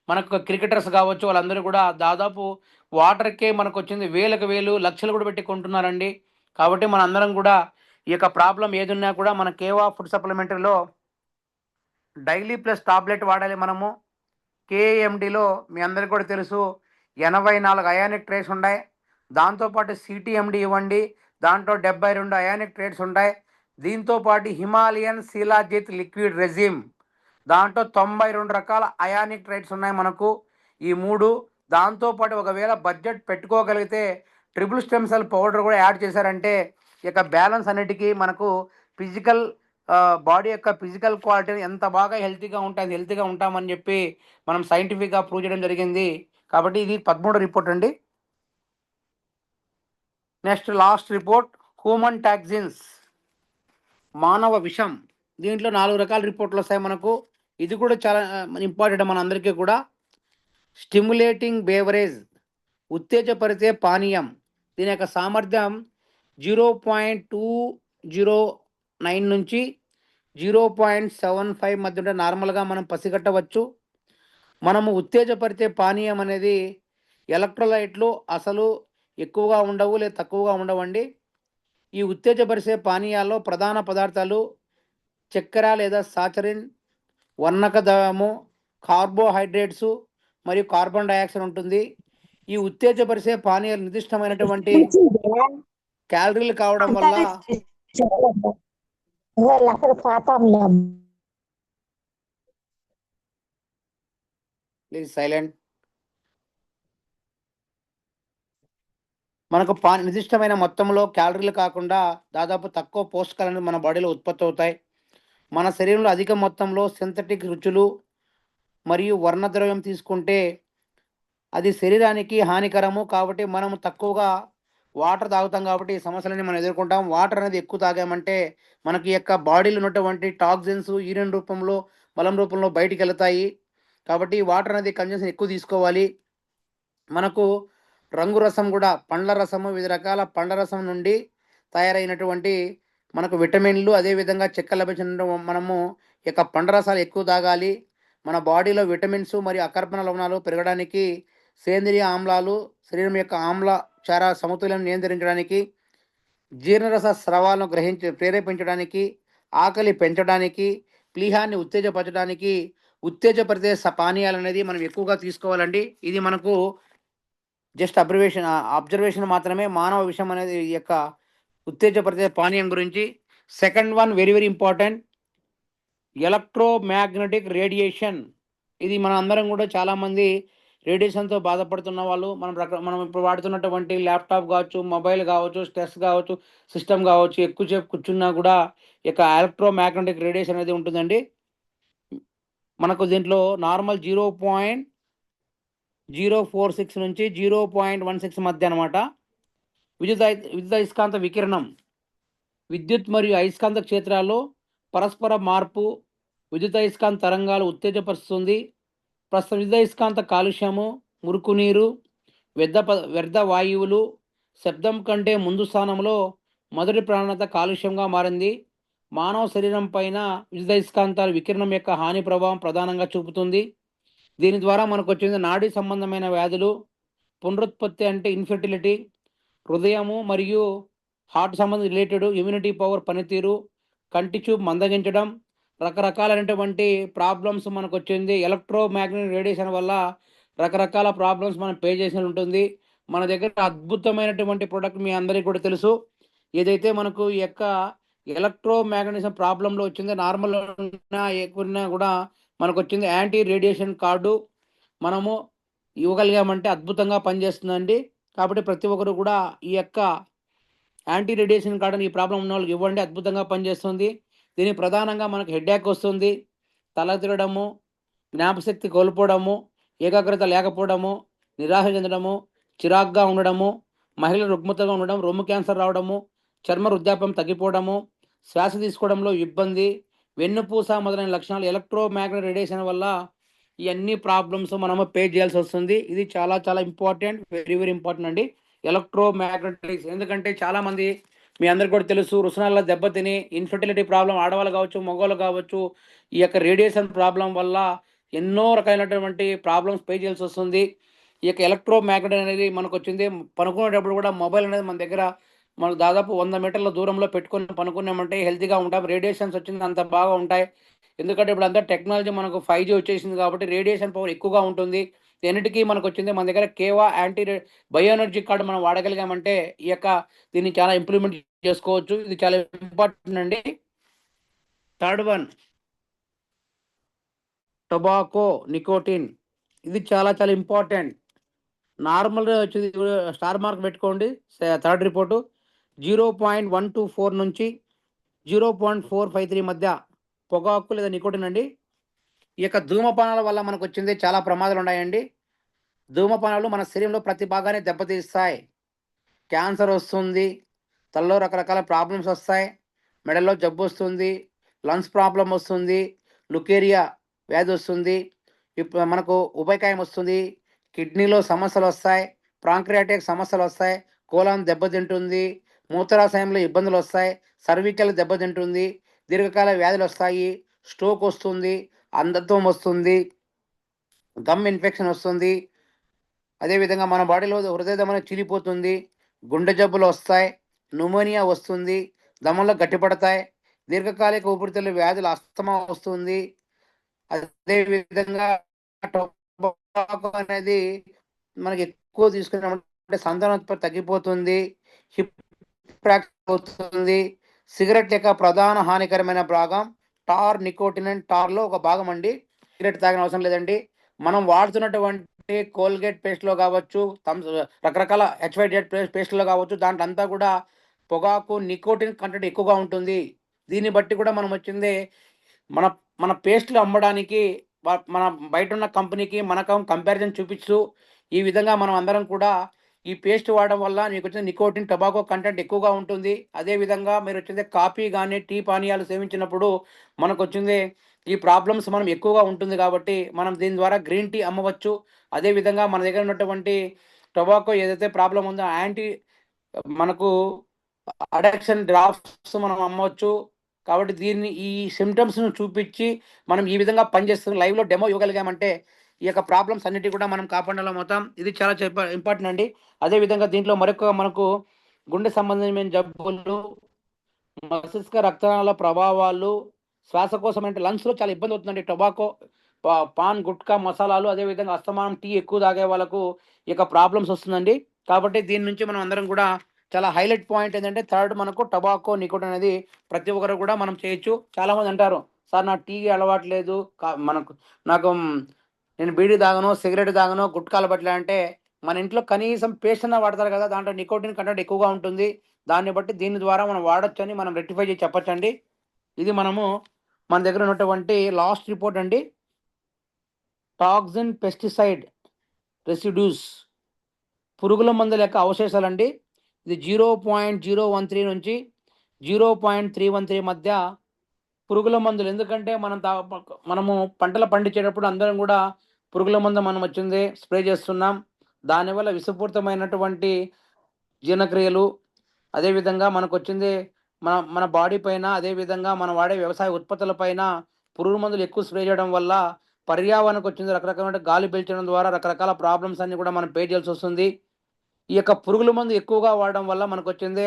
Speaker 1: మనకు క్రికెటర్స్ కావచ్చు వాళ్ళందరూ కూడా దాదాపు వాటర్కే మనకు వచ్చింది వేలకు వేలు లక్షలు కూడా పెట్టి కొంటున్నారండి. కాబట్టి మన అందరం కూడా ఈ యొక్క ప్రాబ్లం ఏదున్నా కూడా మన కేవా ఫుడ్ సప్లిమెంటరీలో డైలీ ప్లస్ టాబ్లెట్ వాడాలి మనము. కేఎండిలో మీ అందరికీ కూడా తెలుసు 84 అయానిక్ ట్రేస్ ఉన్నాయి. దాంతోపాటు సిటీఎండి ఇవ్వండి, దాంట్లో 72 అయానిక్ ట్రేట్స్ ఉంటాయి. దీంతోపాటు హిమాలయన్ శిలాజిత్ లిక్విడ్ రెజిమ్, దాంట్లో 92 రకాల అయానిక్ ట్రేట్స్ ఉన్నాయి మనకు ఈ 3. దాంతోపాటు ఒకవేళ బడ్జెట్ పెట్టుకోగలిగితే ట్రిపుల్ స్టెమ్ సెల్ పౌడర్ కూడా యాడ్ చేశారంటే ఇక బ్యాలెన్స్ అన్నిటికీ మనకు ఫిజికల్ బాడీ యొక్క ఫిజికల్ క్వాలిటీని ఎంత బాగా హెల్తీగా ఉంటామని చెప్పి మనం సైంటిఫిక్గా ప్రూవ్ చేయడం జరిగింది. కాబట్టి ఇది 13 రిపోర్ట్ అండి. Next last report human toxins, మానవ విషం. దీంట్లో 4 రకాల రిపోర్ట్లు వస్తాయి మనకు. ఇది కూడా చాలా ఇంపార్టెంట్ మన అందరికీ కూడా. స్టిమ్యులేటింగ్ బేవరేజ్, ఉత్తేజపరిచే పానీయం. దీని యొక్క సామర్థ్యం 0.209 నుంచి 0.75 మధ్య ఉంటే నార్మల్గా మనం పసిగట్టవచ్చు. మనము ఉత్తేజపరిచే పానీయం అనేది ఎలక్ట్రోలైట్లు అసలు ఎక్కువగా ఉండవు లేదా తక్కువగా ఉండవండి. ఈ ఉత్తేజపరిచే పానీయాల్లో ప్రధాన పదార్థాలు చక్కెర లేదా సాచరిన్, వర్ణక ద్రవము, కార్బోహైడ్రేట్స్ మరియు కార్బన్ డైఆక్సైడ్ ఉంటుంది. ఈ ఉత్తేజపరిచే పానీయాలు నిర్దిష్టమైనటువంటి క్యాలరీలు కావడం వల్ల సైలెంట్ మనకు నిర్దిష్టమైన మొత్తంలో క్యాలరీలు కాకుండా దాదాపు తక్కువ పోషకాలను మన బాడీలో ఉత్పత్తి అవుతాయి. మన శరీరంలో అధిక మొత్తంలో సింథటిక్ రుచులు మరియు వర్ణద్రవ్యం తీసుకుంటే అది శరీరానికి హానికరము. కాబట్టి మనము తక్కువగా వాటర్ తాగుతాం కాబట్టి ఈ సమస్యలని మనం ఎదుర్కొంటాం. వాటర్ అనేది ఎక్కువ తాగామంటే మనకి యొక్క బాడీలో ఉన్నటువంటి టాక్సిన్స్ యూరిన్ రూపంలో, మలం రూపంలో బయటికి వెళ్తాయి. కాబట్టి వాటర్ అనేది కన్జంప్షన్ ఎక్కువ తీసుకోవాలి. మనకు రంగు రసం కూడా, పండ్ల రసము, వివిధ రకాల పండ్ల రసం నుండి తయారైనటువంటి మనకు విటమిన్లు, అదేవిధంగా చెక్క లభించిన మనము యొక్క పండ్ల రసాలు ఎక్కువ తాగాలి. మన బాడీలో విటమిన్స్ మరియు అకర్బన లవణాలు పెరగడానికి, సేంద్రియ ఆమ్లాలు శరీరం యొక్క ఆమ్లచార సమతుల్యం నియంత్రించడానికి, జీర్ణరస స్రవాలను ప్రేరేపించడానికి, ఆకలి పెంచడానికి, ప్లీహాన్ని ఉత్తేజపరచడానికి ఉత్తేజపరిచే పానీయాలు అనేది మనం ఎక్కువగా తీసుకోవాలండి. ఇది మనకు జస్ట్ అబ్జర్వేషన్ మాత్రమే. మానవ విషయం అనేది యొక్క ఉత్తేజపరిచే పానీయం గురించి. Second one very very important, electromagnetic radiation. ఇది మన అందరం కూడా చాలామంది రేడియేషన్తో బాధపడుతున్న వాళ్ళు, మనం ఇప్పుడు వాడుతున్నటువంటి ల్యాప్టాప్ కావచ్చు, మొబైల్ కావచ్చు, స్ట్రెస్ కావచ్చు, సిస్టమ్ కావచ్చు, ఎక్కువసేపు కూర్చున్నా కూడా ఇక ఎలక్ట్రోమాగ్నెటిక్ రేడియేషన్ అనేది ఉంటుందండి. మనకు దీంట్లో నార్మల్ 0.046 నుంచి 0.16 మధ్య అనమాట. విద్యుదయస్కాంత వికిరణం, విద్యుత్ మరియు అయస్కాంత క్షేత్రాల్లో పరస్పర మార్పు విద్యుదయస్కాంత తరంగాలు ఉత్తేజపరుస్తుంది. ప్రస్తుత విద్యుదయస్కాంత కాలుష్యము, మురుకునీరు, వ్యర్థ వాయువులు శబ్దం కంటే ముందు స్థానంలో మొదటి ప్రాణత కాలుష్యంగా మారింది. మానవ శరీరం పైన విద్యుదయస్కాంతాల వికిరణం యొక్క హాని ప్రభావం ప్రధానంగా చూపుతుంది. దీని ద్వారా మనకు వచ్చింది నాడీ సంబంధమైన వ్యాధులు, పునరుత్పత్తి అంటే ఇన్ఫెర్టిలిటీ, హృదయము మరియు హార్ట్ సంబంధం రిలేటెడ్, ఇమ్యూనిటీ పవర్ పనితీరు, కంటి చూపు మందగించడం, రకరకాలైనటువంటి ప్రాబ్లమ్స్ మనకొచ్చింది. ఎలక్ట్రోమాగ్నెటిక్ రేడియేషన్ వల్ల రకరకాల ప్రాబ్లమ్స్ మనం పే చేసినట్టు ఉంటుంది. మన దగ్గర అద్భుతమైనటువంటి ప్రొడక్ట్ మీ అందరికీ కూడా తెలుసు. ఏదైతే మనకు ఈ యొక్క ఎలక్ట్రోమాగ్నెటిజం ప్రాబ్లంలో వచ్చిందో నార్మల్ ఉన్నా ఎక్కువన్నా కూడా మనకొచ్చింది యాంటీ రేడియేషన్ కార్డు మనము ఇవ్వగలిగామంటే అద్భుతంగా పనిచేస్తుందండి. కాబట్టి ప్రతి ఒక్కరు కూడా ఈ యొక్క యాంటీ రేడియేషన్ కార్డుని ఈ ప్రాబ్లం ఉన్న వాళ్ళకి ఇవ్వండి. అద్భుతంగా పనిచేస్తుంది. దీని ప్రధానంగా మనకు హెడ్‌ఏక్ వస్తుంది. తల తిరగడము, జ్ఞాపశక్తి కోల్పోవడము, ఏకాగ్రత లేకపోవడము, నిరాశ చెందడము, చిరాకుగా ఉండడము, మహిళలు రుగ్మతగా ఉండడం, రొమ్ము క్యాన్సర్ రావడము, చర్మ వృద్ధాప్యం తగ్గిపోవడము, శ్వాస తీసుకోవడంలో ఇబ్బంది, వెన్నుపూస మొదలైన లక్షణాలు ఎలక్ట్రోమాగ్నెటిక్ రేడియేషన్ వల్ల ఈ అన్ని ప్రాబ్లమ్స్ మనము పే చేయాల్సి వస్తుంది. ఇది చాలా చాలా ఇంపార్టెంట్. వెరీ వెరీ ఇంపార్టెంట్ అండి. ఎలక్ట్రోమాగ్నెటిక్స్ ఎందుకంటే చాలామంది మీ అందరికి కూడా తెలుసు రుసునాల్లో దెబ్బతిని ఇన్ఫెర్టిలిటీ ప్రాబ్లం ఆడవాళ్ళు కావచ్చు, మగవాళ్ళు కావచ్చు, ఈ యొక్క రేడియేషన్ ప్రాబ్లం వల్ల ఎన్నో రకాలైనటువంటి ప్రాబ్లమ్స్ పే చేయాల్సి వస్తుంది. ఈ యొక్క ఎలక్ట్రోమాగ్నెట్ అనేది మనకు వచ్చింది. పనుకునేటప్పుడు కూడా మొబైల్ అనేది మన దగ్గర మనకు దాదాపు 100 మీటర్ల దూరంలో పెట్టుకొని పనుకున్నామంటే హెల్తీగా ఉంటాం. రేడియేషన్స్ వచ్చింది అంత బాగా ఉంటాయి. ఎందుకంటే ఇప్పుడు అంతా టెక్నాలజీ మనకు 5G వచ్చేసింది కాబట్టి రేడియేషన్ పవర్ ఎక్కువగా ఉంటుంది. ఎన్నిటికీ మనకొచ్చింది మన దగ్గర కేవా బయో ఎనర్జీ కార్డ్ మనం వాడగలిగామంటే ఈ యొక్క దీన్ని చాలా ఇంప్లిమెంట్ చేసుకోవచ్చు. ఇది చాలా ఇంపార్టెంట్ అండి. Third one tobacco, nicotine. ఇది చాలా చాలా ఇంపార్టెంట్. నార్మల్‌గా వచ్చేది స్టార్ మార్క్ పెట్టుకోండి. థర్డ్ రిపోర్టు 0.124 నుంచి 0.453 మధ్య పొగాకు లేదా నికోటిన్ అండి. ఈ యొక్క ధూమపానాల వల్ల మనకొచ్చింది చాలా ప్రమాదాలున్నాయండి. ధూమపానాలు మన శరీరంలో ప్రతి భాగాన్ని దెబ్బతీస్తాయి. క్యాన్సర్ వస్తుంది, తలలో రకరకాల ప్రాబ్లమ్స్ వస్తాయి, మెడలో జబ్బు వస్తుంది, లంగ్స్ ప్రాబ్లమ్ వస్తుంది, లుకేరియా వ్యాధి వస్తుంది, ఇప్పుడు మనకు ఉబకాయం వస్తుంది, కిడ్నీలో సమస్యలు వస్తాయి, ప్రాంక్రియాటిక్ సమస్యలు వస్తాయి, కోలాన్ దెబ్బతింటుంది, మూత్రాశయంలో ఇబ్బందులు వస్తాయి, సర్వికల్ దెబ్బతింటుంది, దీర్ఘకాల వ్యాధులు వస్తాయి, స్ట్రోక్ వస్తుంది, అంధత్వం వస్తుంది, గమ్ ఇన్ఫెక్షన్ వస్తుంది. అదేవిధంగా మన బాడీలో హృదయ ధమని చీలిపోతుంది, గుండె జబ్బులు వస్తాయి, న్యూమోనియా వస్తుంది, దమలు గట్టిపడతాయి, దీర్ఘకాలిక ఊపిరితిత్తుల వ్యాధులు అస్తమా వస్తుంది. అదేవిధంగా టొబాకో అనేది మనకి ఎక్కువ తీసుకున్నామంటే సంతానోత్పత్తి తగ్గిపోతుంది, హిప్ ఫ్రాక్చర్ అవుతుంది. సిగరెట్ యొక్క ప్రధాన హానికరమైన భాగం టార్, నికోటిన్ అండ్ టార్‌లో ఒక భాగం అండి. సిగరెట్ తాగనవసరం అవసరం లేదండి. మనం వాడుతున్నటువంటి కోల్గేట్ పేస్ట్‌లో కావచ్చు, రకరకాల హెచ్‌వై‌జెడ్ పేస్ట్‌లో కావచ్చు, దాంట్లో అంతా కూడా పొగాకు, నికోటిన్ కంటెంట్ ఎక్కువగా ఉంటుంది. దీన్ని బట్టి కూడా మనం వచ్చింది మన మన పేస్ట్‌లు అమ్మడానికి మన బయటున్న కంపెనీకి మనకు కంపారిజన్ చూపిస్తూ, ఈ విధంగా మనం అందరం కూడా ఈ పేస్ట్ వాడడం వల్ల మీకొచ్చిన నికోటిన్, టొబాకో కంటెంట్ ఎక్కువగా ఉంటుంది. అదే విధంగా మీరొచ్చింది కాఫీ గాని, టీ పానీయాలు సేవించినప్పుడు మనకొచ్చింది ఈ ప్రాబ్లమ్స్ మనం ఎక్కువగా ఉంటుంది కాబట్టి, మనం దీని ద్వారా గ్రీన్ టీ అమ్మవచ్చు. అదే విధంగా మన దగ్గర ఉన్నటువంటి టొబాకో ఏదైతే ప్రాబ్లమ్ ఉందో మనకు అడిక్షన్ డ్రాప్స్ మనం అమ్మవచ్చు. కాబట్టి దీన్ని ఈ సింప్టమ్స్‌ను చూపిచ్చి మనం ఈ విధంగా పనిచేస్తుంది లైవ్‌లో డెమో ఇవ్వగలిగామంటే ఈ యొక్క ప్రాబ్లమ్స్ అన్నిటిని కూడా మనం కాపాడడం అవుతాం. ఇది చాలా ఇంపార్టెంట్ అండి. అదే విధంగా దీంట్లో మరొక మనకు గుండె సంబంధమైన జబ్బులు, మస్తిష్క రక్తనాళాల ప్రభావాలు, శ్వాసకోశం అంటే లంగ్స్‌లో చాలా ఇబ్బంది అవుతుందండి. టొబాకో, పాన్, గుట్కా, మసాలాలు అదేవిధంగా అస్తమానం టీ ఎక్కువ తాగే వాళ్ళకు ఈ యొక్క ప్రాబ్లమ్స్ వస్తుందండి. కాబట్టి దీని నుంచి మనం అందరం కూడా చాలా హైలైట్ పాయింట్ ఏంటంటే థర్డ్ మనకు టొబాకో, నికోటిన్ అనేది ప్రతి ఒక్కరు కూడా మనం చేయొచ్చు. చాలామంది అంటారు, "సార్ నాకు టీ అలవాటు లేదు. నాకు నేను బీడీ తాగను, సిగరెట్ తాగను, గుట్కా అలవాట్లే" అంటే మన ఇంట్లో కనీసం పేస్ట్ అన్నా వాడతారు కదా! దాంట్లో నికోటిన్ కంటెంట్ ఎక్కువగా ఉంటుంది. దాన్ని బట్టి దీని ద్వారా మనం వాడొచ్చని మనం రెక్టిఫై చేసి చెప్పొచ్చండి. ఇది మనము మన దగ్గర ఉన్నటువంటి లాస్ట్ రిపోర్ట్ అండి. టాక్సిన్ పెస్టిసైడ్ రెసిడ్యూస్ పురుగుల మందుల యొక్క అవశేషాలండి. ఇది 0.013 నుంచి 0.313 మధ్య పురుగుల మందులు. ఎందుకంటే మనము పంటలు పండించేటప్పుడు అందరం కూడా పురుగుల మందు మనం వచ్చింది స్ప్రే చేస్తున్నాం. దానివల్ల విషపూరితమైనటువంటి జీర్ణక్రియలు, అదేవిధంగా మనకొచ్చింది మన మన బాడీ పైన, అదేవిధంగా మనం వాడే వ్యవసాయ ఉత్పత్తుల పైన పురుగు మందులు ఎక్కువ స్ప్రే చేయడం వల్ల పర్యావరణానికి వచ్చింది రకరకమైన గాలి పీల్చడం ద్వారా రకరకాల ప్రాబ్లమ్స్ అన్నీ కూడా మనం పే చేయాల్సొస్తుంది. ఈ యొక్క పురుగుల మందు ఎక్కువగా వాడడం వల్ల మనకొచ్చింది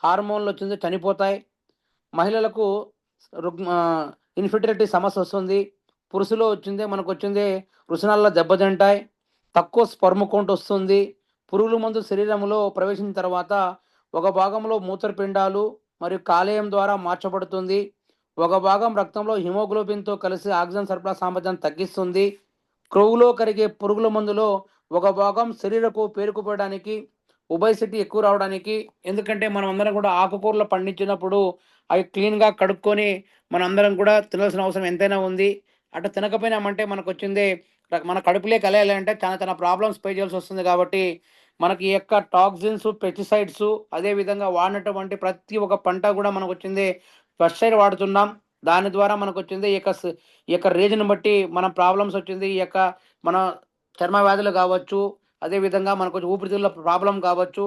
Speaker 1: హార్మోన్‌లొచ్చింది చనిపోతాయి. మహిళలకు ఇన్ఫెర్టిలిటీ సమస్యొస్తుంది. పురుషులో వచ్చిందే మనకొచ్చింది వృషణాల్లో దెబ్బతింటాయి. తక్కువ స్పెర్మ్ కౌంట్ ఒస్తుంది. పురుగుల మందు శరీరంలో ప్రవేశించిన తర్వాత ఒక భాగంలో మూత్రపిండాలు మరియు కాలేయం ద్వారా మార్చబడుతుంది. ఒక భాగం రక్తంలో హిమోగ్లోబిన్‌తో కలిసి ఆక్సిజన్ సరఫరా సామర్థ్యాన్ని తగ్గిస్తుంది. క్రొవ్వులో కరిగే పురుగుల మందులో ఒక భాగం శరీరపు పేరుకుపోవడానికి, ఒబెసిటీ ఎక్కువ రావడానికి, ఎందుకంటే మనమందరం కూడా ఆకుకూరలు పండించినప్పుడు అవి క్లీన్‌గా కడుక్కొని మనందరం కూడా తినాల్సిన అవసరం ఎంతైనా ఉంది. అట్లా తినకపోయినామంటే మనకొచ్చింది మన కడుపులోకి ఎళ్ళాలంటే చాలా చాలా ప్రాబ్లమ్స్ ఫేస్ చేయాల్సొస్తుంది కాబట్టి, మనకి ఈ యొక్క టాక్సిన్స్, పెస్టిసైడ్స్ అదే విధంగా వాడినటువంటి ప్రతి ఒక్క పంట కూడా మనకొచ్చింది పెస్టిసైడ్ వాడుతున్నాం. దాని ద్వారా మనకొచ్చింది ఈ యొక్క రీజన్‌ని బట్టి మన ప్రాబ్లమ్స్ వచ్చింది. ఈ యొక్క మన చర్మ వ్యాధులు కావచ్చు, అదే విధంగా మనకు ఊపిరితిత్తుల ప్రాబ్లమ్ కావచ్చు,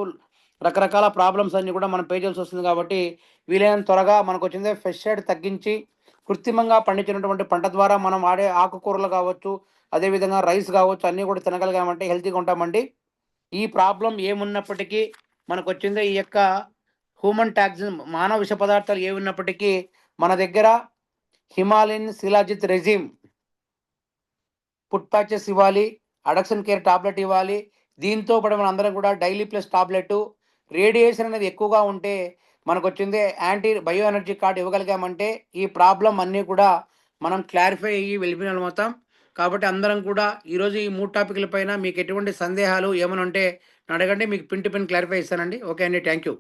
Speaker 1: రకరకాల ప్రాబ్లమ్స్ అన్నీ కూడా మనం ఫేస్ చేయాల్సొస్తుంది కాబట్టి, వీలైనంత త్వరగా మనకొచ్చింది పెస్టిసైడ్ తగ్గించి, కృత్రిమంగా పండించినటువంటి పంట ద్వారా మనం వాడే ఆకుకూరలు కావచ్చు, అదే విధంగా రైస్ కావచ్చు అన్నీ కూడా తినగలిగామంటే హెల్తీగా ఉంటామండి. ఈ ప్రాబ్లమ్ ఏమున్నప్పటికీ మనకొచ్చింది ఈ యొక్క హ్యూమన్ టాక్సిన్ మానవ విష పదార్థాలు ఏమున్నప్పటికీ మన దగ్గర Himalayan shilajit regime food patches ఇవ్వాలి. అడక్షన్ కేర్ టాబ్లెట్ ఇవ్వాలి. దీంతో పాటు మనందరం కూడా డైలీ ప్లస్ టాబ్లెటు, రేడియేషన్ అనేది ఎక్కువగా ఉంటే మనకొచ్చింది యాంటీ బయో ఎనర్జీ కార్డ్ ఇవ్వగలిగామంటే ఈ ప్రాబ్లమ్ అన్నీ కూడా మనం క్లారిఫై అయ్యి వెళ్ళిపోయినమవుతాం. కాబట్టి అందరం కూడా ఈరోజు ఈ 3 టాపిక్‌ల పైన మీకు ఎటువంటి సందేహాలు ఏమైనా ఉంటే నన్నడగండి. మీకు పిన్ టు పిన్ క్లారిఫై ఇస్తానండి. ఓకే అండి. Thank you.